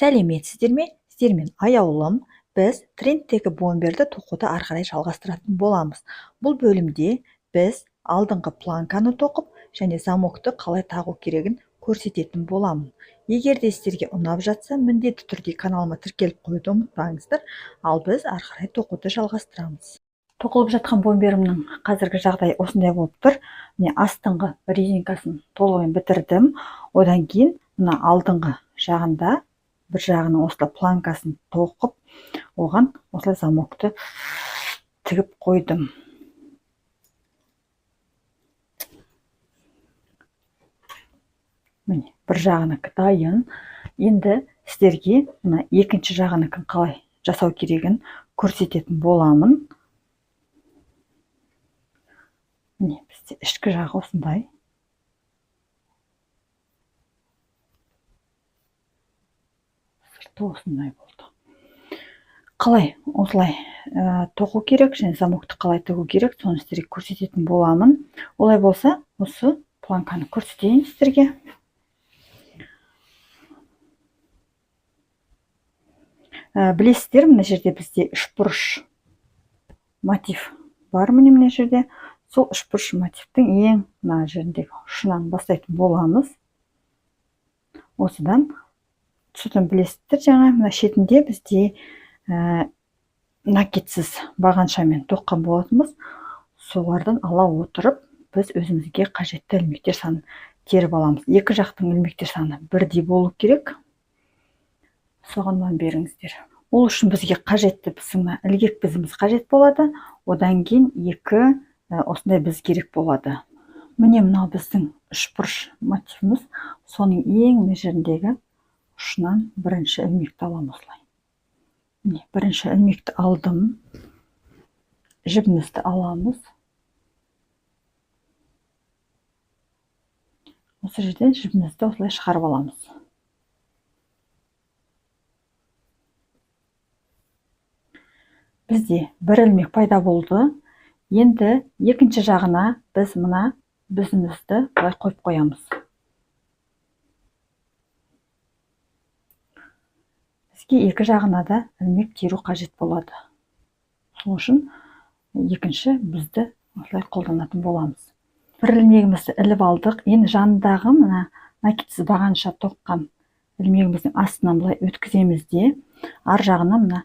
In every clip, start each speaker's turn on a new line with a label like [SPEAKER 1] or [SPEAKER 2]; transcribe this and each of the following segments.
[SPEAKER 1] Сәлеметсіздер ме? Сіздермен аяулым. Біз трендтегі бомберді тоқуды ары қарай жалғастыратын боламыз. Бұл бөлімде біз алдыңғы планканы тоқып және замокты қалай тағу керегін көрсететін боламын. Егер де сіздерге ұнап жатса, міндетті түрде каналыма тіркеліп қоюды ұмытпаңыздар, ал біз ары қарай тоқуды жалғастырамыз. Тоқылып жатқан бомберімнің қазіргі жағдайы осындай болып тұр. Міне астыңғы резинкасын толығымен бітірдім. Одан кейін мына алдыңғы жағында бір жағының осылай планкасын тоқып, оған осылай замокты тігіп қойдым. Міне, бір жағыныкі дайын. Енді сіздерге мына екінші жағыныкін қалай жасау керегін көрсететін боламын. Міне, бізде ішкі жағы осындай. Сырты осындай болды. Қалай осылай тоқу керек және замокты қалай тігу керек, соны сіздерге көрсететін боламын. Олай болса, осы планканы көрсетейін сіздерге. Білесіздер, мына жерде бізде үшбұрыш мотив бар. Мына жерде сол үшбұрыш мотивтің ең мына жеріндегі ұшынан бастайтын боламыз. Осыдан білесіздер, жаңа мына шетінде бізде накидсіз бағаншамен тоққан болатынбыз. Солардан ала отырып, біз өзімізге қажетті ілмектер санын теріп аламыз. Екі жақтың ілмектер саны бірдей болу керек. Соған мән беріңіздер. Ол үшін бізге қажетті біздің ілгек бізіміз қажет болады. Одан кейін екі осындай біз керек болады. Міне мынау біздің үшбұрыш мотивіміз. Соның ең жеріндегі ұшынан бірінші ілмекті аламыз осылай. Міне, бірінші ілмекті алдым. Жібімізді аламыз. Осы жерден жібімізді осылай шығарып аламыз. Бізде бір ілмек пайда болды. Енді екінші жағына біз мына бізімізді былай қойып қоямыз. Бізге екі жағына да ілмек теру қажет болады. Сол үшін екінші бізді осылай қолданатын боламыз. Бір ілмегімізді іліп алдық. Енді жанындағы мына накидсіз бағанша тоққан ілмегіміздің астынан былай өткіземіз де, ар жағына мына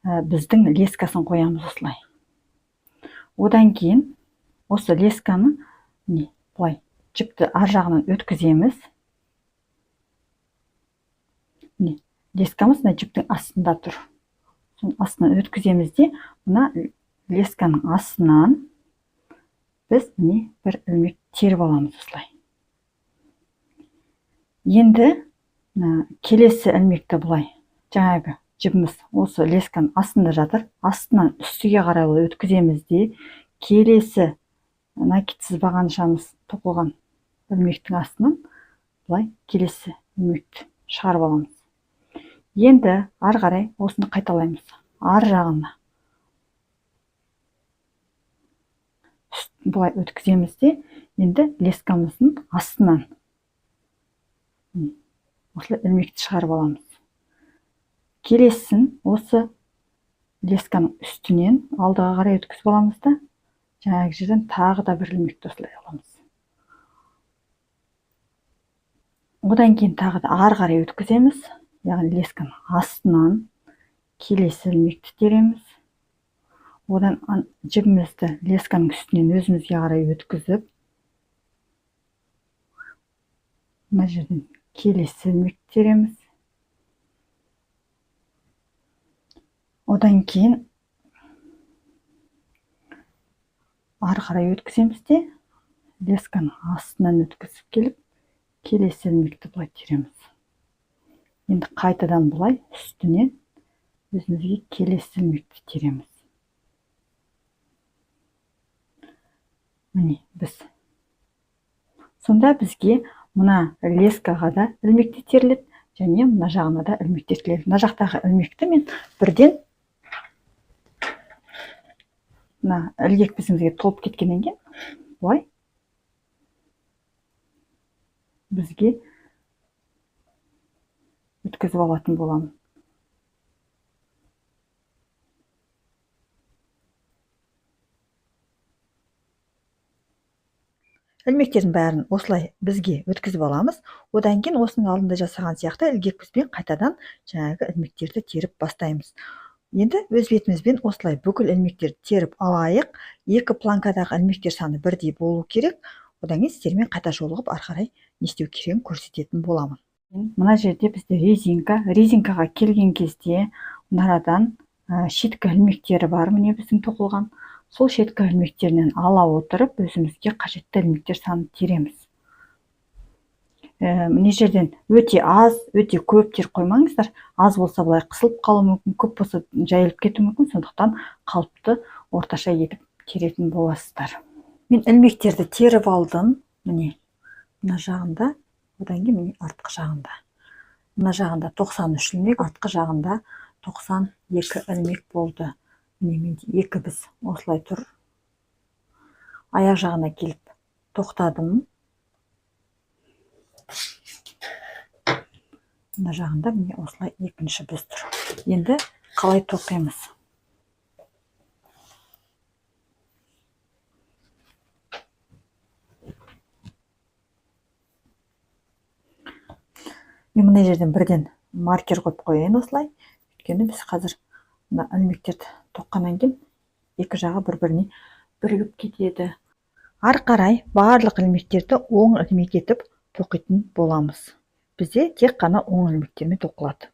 [SPEAKER 1] біздің лескасын қоямыз осылай. Одан кейін осы лесканы былай жіпті ар жағынан өткіземіз. Лескамыз жіптің астында тұр. Соның астынан өткіземіз де, мына лесканың астынан біз бір ілмек теріп аламыз осылай. Енді келесі ілмекті былай жаңағы жібіміз осы лесканың астында жатыр. Астынан үстіге қарай өткіземіз де, келесі накидсіз бағаншамыз тоқылған ілмектің астынан былай келесі ілмекті шығарып аламыз. Енді ар қарай осыны қайталаймыз. Ар жағына былай өткіземіз де, енді лескамыздың астынан осылай ілмекті шығарып аламыз. Келесін осы лесканың үстінен алдыға қарай өткізіп аламыз да, жаңағы жерден тағы да бір ілмекті осылай аламыз. Одан кейін тағы да ар қарай өткіземіз. Яғни лесканың астынан келесі ілмекті тереміз. Одан жібімізді лесканың үстінен өзімізге қарай өткізіп, мына жерден келесі ілмекті тереміз. Одан кейін ары қарай өткіземіз де, лесканың астынан өткізіп келіп, келесі ілмекті былай тереміз. Енді қайтадан былай үстінен өзімізге келесі ілмекті тереміз. Міне біз. Сонда бізге мына лескаға да ілмекті теріледі, және мына жағына да ілмекті теріледі. Мына жақтағы ілмекті мен бірден мына ілгек бізімізге толып кеткеннен кейін былай бізге өткізіп алатын боламын. Ілмектердің бәрін осылай бізге өткізіп аламыз. Одан кейін осының алдында жасаған сияқты ілгекпізбен қайтадан жаңағы ілмектерді теріп бастаймыз. Енді өз бетімізбен осылай бүкіл ілмектерді теріп алайық. Екі планкадағы ілмектер саны бірдей болу керек. Одан кейін сіздермен қайта жолығып, ары қарай не істеу керегін көрсететін боламын. Мына жерде бізде резинкаға келген кезде мынадан шеткі ілмектері бар, міне біздің тоқылған. Сол шеткі ілмектерінен ала отырып, өзімізге қажетті ілмектер санын тереміз. Мына жерден өте аз, өте көп тер қоймаңыздар. Аз болса былай қысылып қалуы мүмкін, көп болса жайылып кетуі мүмкін, сондықтан қалыпты орташа етіп теретін боласыздар. Мен ілмектерді теріп алдым. Міне мына жағында, одан кейін міне артқы жағында. Мына жағында 93 ілмек, артқы жағында 92 ілмек болды. Міне менде екі біз осылай тұр. Аяқ жағына келіп тоқтадым. Мына жағында міне осылай екінші біз тұр. Енді қалай тоқимыз? Мен мына жерден бірден маркер қойып қояйын осылай. Өйткені біз қазір мына ілмектерді тоққаннан кейін екі жағы бір-біріне бірігіп кетеді. Ары қарай барлық ілмектерді оң ілмек етіп тоқитын боламыз. Бізде тек қана оң ілмектермен тоқылады.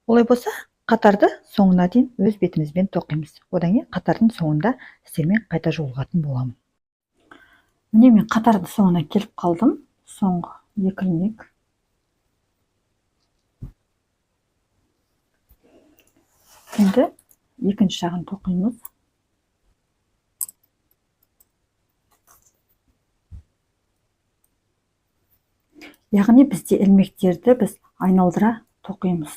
[SPEAKER 1] Олай болса, қатарды соңына дейін өз бетімізбен тоқимыз. Одан кейін қатардың соңында сіздермен қайта жолығатын боламын. Міне мен қатардың соңына келіп қалдым. Соңғы екі ілмек. Енді екінші жағын тоқимыз. Яғни бізде ілмектерді біз айналдыра тоқимыз.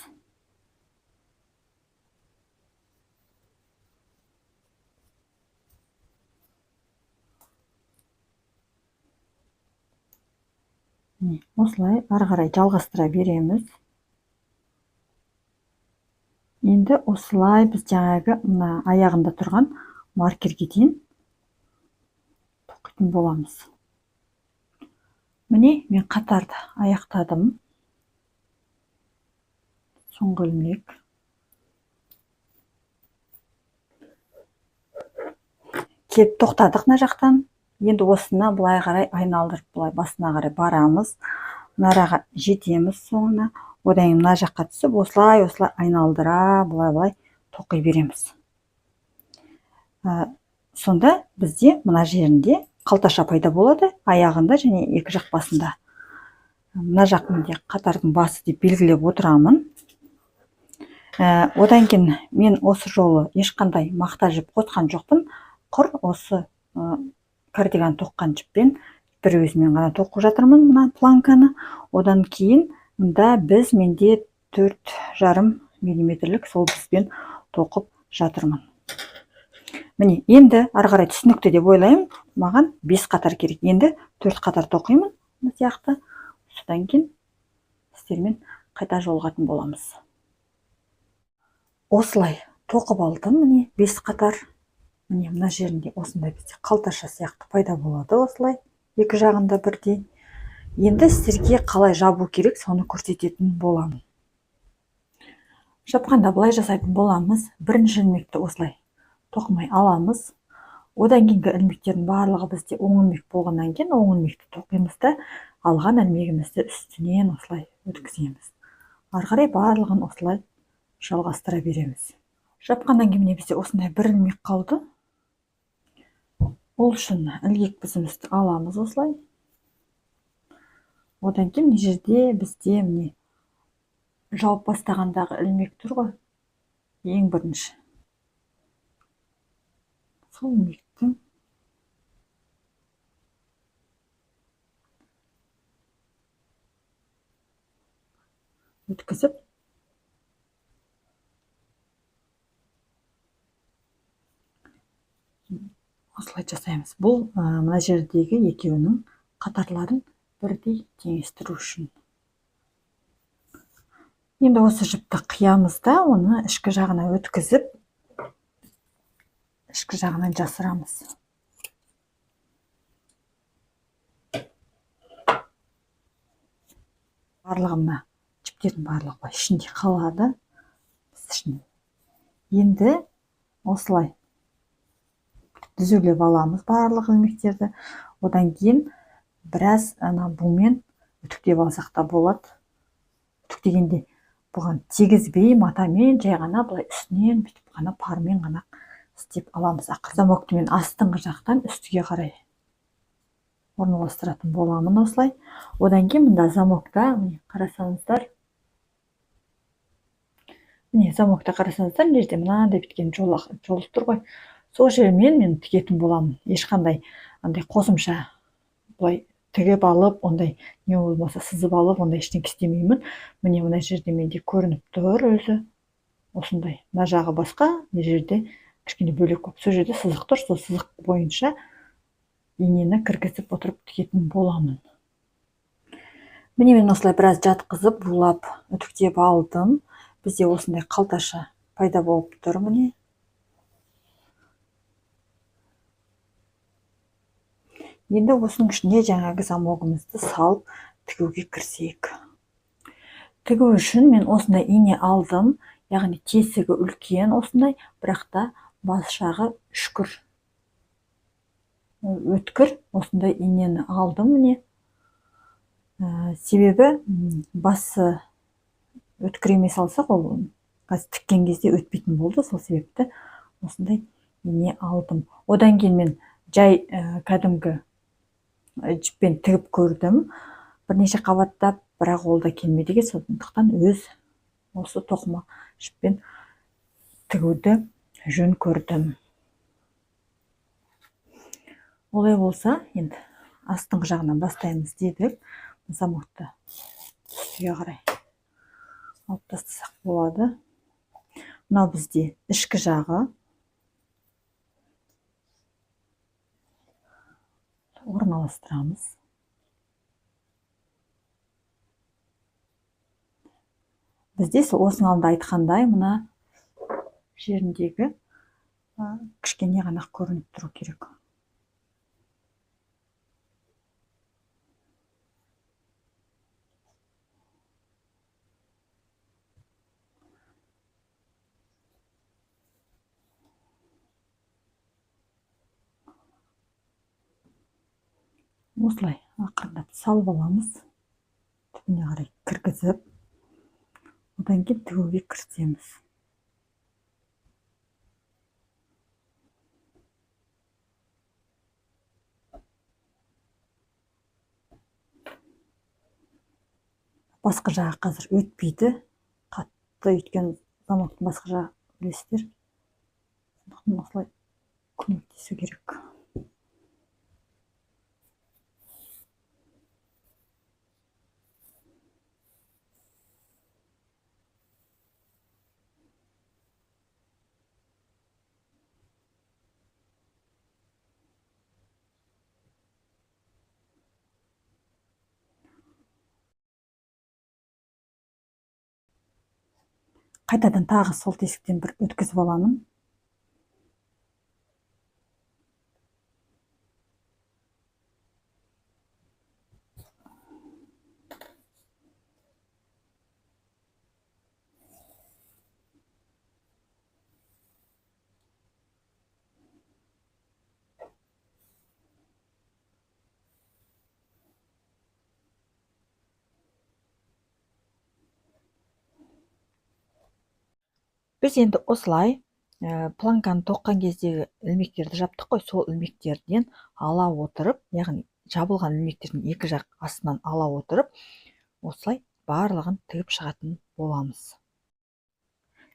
[SPEAKER 1] Осылай ары қарай жалғастыра береміз. Енді осылай біз жаңағы мына аяғында тұрған маркерге дейін тоқитын боламыз. Міне мен қатарды аяқтадым. Соңғы ілмек. Келіп тоқтадық мына жақтан. Енді осыны былай қарай айналдырып, былай басына қарай барамыз. Мұнараға жетеміз соңына. Одан кейін мына жаққа түсіп, осылай айналдыра, былай тоқи береміз. Сонда бізде мына жерінде қалташа пайда болады, аяғында және екі жақ басында. Мына жақ менде қатардың басы деп белгілеп отырамын. Одан кейін мен осы жолы ешқандай мақта жіп қосқан жоқпын. Құр осы кардиган тоққан жіппен бір өзімен ғана тоқып жатырмын мына планканы. Одан кейін мұнда менде 4,5 миллиметрлік сол бізбен тоқып жатырмын. Міне, енді ары қарай түсінікті деп ойлаймын. Маған 5 қатар керек. Енді 4 қатар тоқимын. Бұл сияқты. Содан кейін сіздермен қайта жолығатын боламыз. Осылай тоқып алдым. Міне 5 қатар. Міне мына жерінде осындай бізде қалташа сияқты пайда болады осылай. Екі жағында бірдей. Енді сіздерге қалай жабу керек, соны көрсететін боламын. Жапқанда былай жасайтын боламыз. Бірінші ілмекті осылай тоқымай аламыз. Одан кейінгі ілмектердің барлығы бізде оң ілмек болғаннан кейін оң ілмекті тоқимыз да алған ілмегімізді үстінен осылай өткіземіз. Ары қарай барлығын осылай жалғастыра береміз. Жапқаннан кейін бізде осындай бір ілмек қалды. Ол үшін ілгек бізімізді аламыз осылай. Одан кейін мына жерде бізде міне жауып бастағандағы ілмек тұр ғой. Ең бірінші. Сол ілмектің өткізіп осылай жасаймыз. Бұл мына жердегі екеуінің қатарларын бірдей теңестіру үшін. Енді осы жіпті қиямыз да, оны ішкі жағына өткізіп, ішкі жағынан жасырамыз. Барлығы мына жіптердің барлығы ішінде қалады. Енді осылай түзулеп аламыз барлық ілмектерді. Одан кейін біраз бумен үтіктеп алсақ та болады. Үтіктегенде бұған тегізбей, матамен жай ғана былай үстінен бүйтіп қана пармен ғана істеп аламыз. Замокты мен астыңғы жақтан үстіге қарай орналастыратын боламын осылай. Одан кейін мында замокта қарасаңыздар, замокта қарасаңыздар, мына жерде мынандай біткен жол тұр ғой. Сол жермен мен тігетін боламын. Ешқандай қосымша былай тігіп алып, ондай не болмаса сызып алып, ондай ештеңе істемеймін. Міне мына жерде менде көрініп тұр өзі. Осындай. Мына жағы басқа, мына жерде кішкене бөлек болып. Сол жерде сызық тұр, сол сызық бойынша инені кіргізіп отырып тігетін боламын. Міне мен осылай біраз жатқызып, булап, үтіктеп алдым. Бізде осындай қалташа пайда болып тұр, міне. Енді осының ішіне жаңағы замогымызды салып тігуге кірсек. Тігу үшін мен осындай ине алдым, яғни тесігі үлкен осындай, бірақ та бас жағы өткір осындай инені алдым, міне. Себебі басы өткір емес алсақ, ол қазір тіккен кезде өтпейтін болды, сол себепті осындай ине алдым. Одан кейін мен жай кәдімгі жіппен тігіп көрдім. Бірнеше қабаттап, бірақ ол да келмеді, сондықтан осы тоқыма жіппен тігуді жөн көрдім. Олай болса, енді астыңғы жағынан бастаймыз дедік. Замокты үстіге қарай алып тастасақ болады. Мынау бізде ішкі жағы. Орналастырамыз. Бізде осының алдында айтқандай, мына жеріндегі кішкене ғана көрініп тұру керек. Осылай ақырындап салып аламыз. Түбіне қарай кіргізіп, одан кейін тігуге кірісеміз. Басқа жағы қазір өтпейді. Қатты өткен замоктың басқа жағы білесіздер. Осылай көмектесу керек. Қайтадан тағы сол тесіктен бір өткізіп аламын. Біз енді осылай планканы тоққан кездегі ілмектерді жаптық қой, сол ілмектерден ала отырып, яғни жабылған ілмектердің екі жақ астынан ала отырып, осылай барлығын тігіп шығатын боламыз.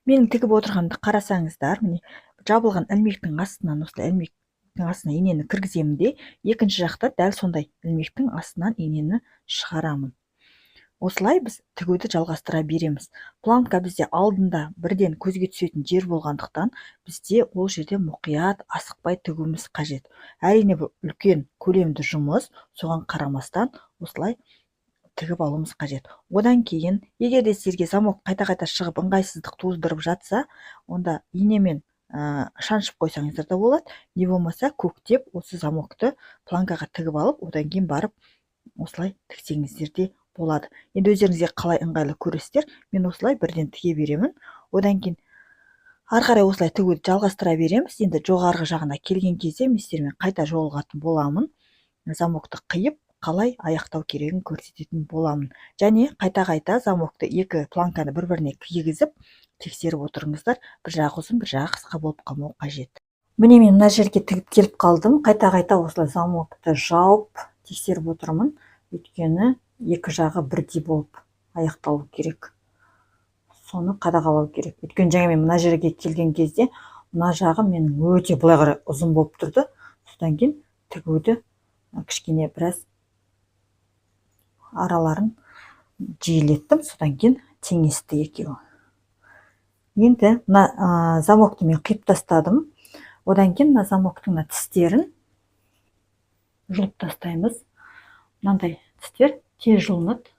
[SPEAKER 1] Менің тігіп отырғанымды қарасаңыздар, міне жабылған ілмектің астынан, осылай ілмектің астына инені кіргіземін де, екінші жақта дәл сондай ілмектің астынан инені шығарамын. осылай біз тігуді жалғастыра береміз. Планка бізде алдында бірден көзге түсетін жер болғандықтан бізде ол жерде мұқият асықпай тігуіміз қажет. Әрине бұл үлкен көлемді жұмыс, соған қарамастан осылай тігіп алуымыз қажет. Одан кейін, егер де сіздерге замок қайта-қайта шығып ыңғайсыздық туғыздырып жатса, онда инемен шаншып қойсаңыздар да болады, не болмаса көктеп осы замокты планкаға тігіп алып, одан кейін барып осылай тіксеңіздер де болады. Енді өздеріңізге қалай ыңғайлы көресіздер, мен осылай бірден тіге беремін. Одан кейін ары қарай осылай тігуді жалғастыра береміз. Енді жоғарғы жағына келген кезде мен сіздермен қайта жолығатын боламын. Замокты қиып, қалай аяқтау керегін көрсететін боламын. Және қайта-қайта замокты екі планканы бір-біріне кигізіп тексеріп отырыңыздар. Bir жағы ұзын, бір жағы қысқа болып қалмауы қажет. Міне мен мына жерге тігіп келіп қалдым. Қайта-қайта осылай замокты жауып тексеріп отырмын. Өйткені екі жағы бірдей болып аяқталу керек. Соны қадағалау керек. Өйткені жаңа мен мына жерге келген кезде мына жағы менің өте былай қарай ұзын болып тұрды. Содан кейін тігуді кішкене біраз араларын жиілеттім. Содан кейін теңесті екеуі. Енді мына замокты мен қиып тастадым. Одан кейін мына замоктың тістерін жұлып тастаймыз. Мынандай тістер тез жұлынады.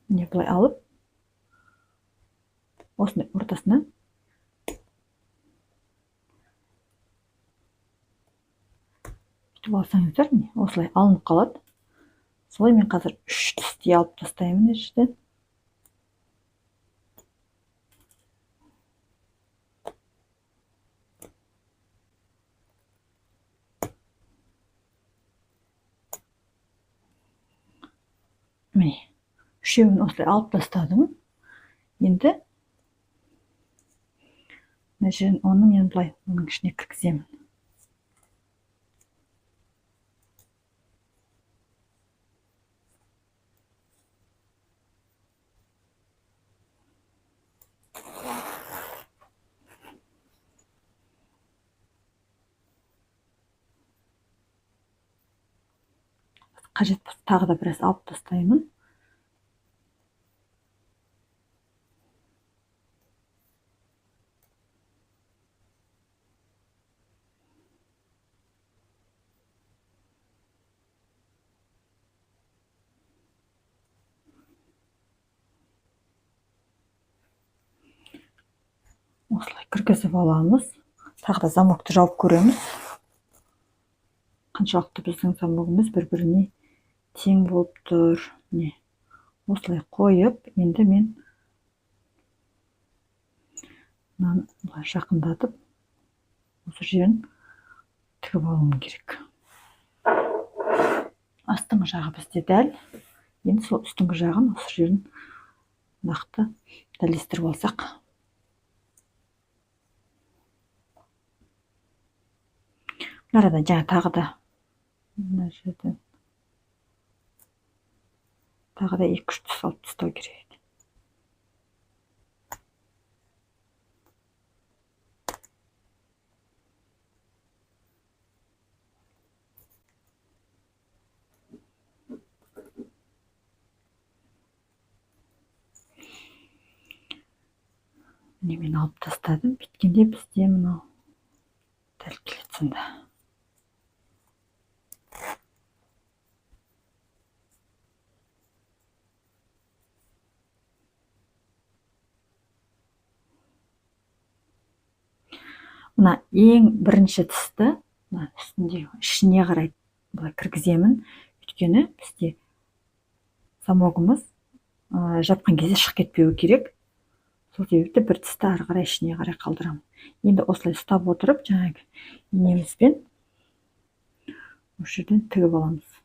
[SPEAKER 1] Міне былай алып, осындай ортасынан бүйтіп алсаңыздар, міне осылай алынып қалады. Солай мен қазір 3 тісті алып тастаймын жерден. Міне, үшеуін осылай алып тастадым. Енді мына жерін оны мен былай оның ішіне кіргіземін. Қажет болса тағы да біраз алып тастаймын. Осылай кіргізіп аламыз. Тағы да замокты жауып көреміз. Қаншалықты біздің замогымыз бір-біріне тең болып тұр. Не? Осылай қойып, енді мен мынаны жақындатып, осы жерін тігіп алуым керек. Астыңғы жағы бізде дәл. Енді сол үстіңгі жағын осы жерін нақты дәлестіріп алсақ. Арадан жаңа тағы да мына жерден тағы да 2-3 тіс алып тастау керек. Міне мен алып тастадым. Біткенде бізде мынау дәл келеді сонда. Мына ең бірінші тісті үстінде ішіне қарай былай кіргіземін. Өйткені бізде замогымыз жапқан кезде шығып кетпеуі керек. Сол себепті бір тісті ары қарай ішіне қарай қалдырамын. Енді осылай ұстап отырып, жаңағы инемізбен осы жерден тігіп аламыз.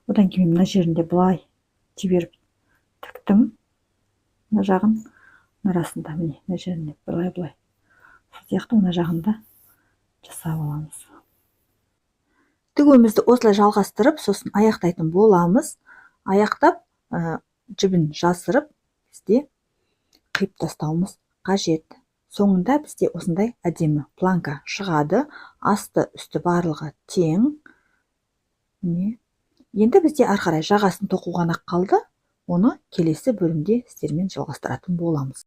[SPEAKER 1] Одан кейін мына жерінде былай жіберіп тіктім. Мына жағын арасында, міне, мына жеріне былай. Сол сияқты мына жағында жасап аламыз. Тігуімізді осылай жалғастырып, сосын аяқтайтын боламыз. Аяқтап, жібін жасырып, бізде қиып тастауымыз қажет. соңында бізде осындай әдемі планка шығады. Асты үсті барлығы тең. Енді бізде ары қарай жағасын тоқу ғана қалды. Оны келесі бөлімде сіздермен жалғастыратын боламыз.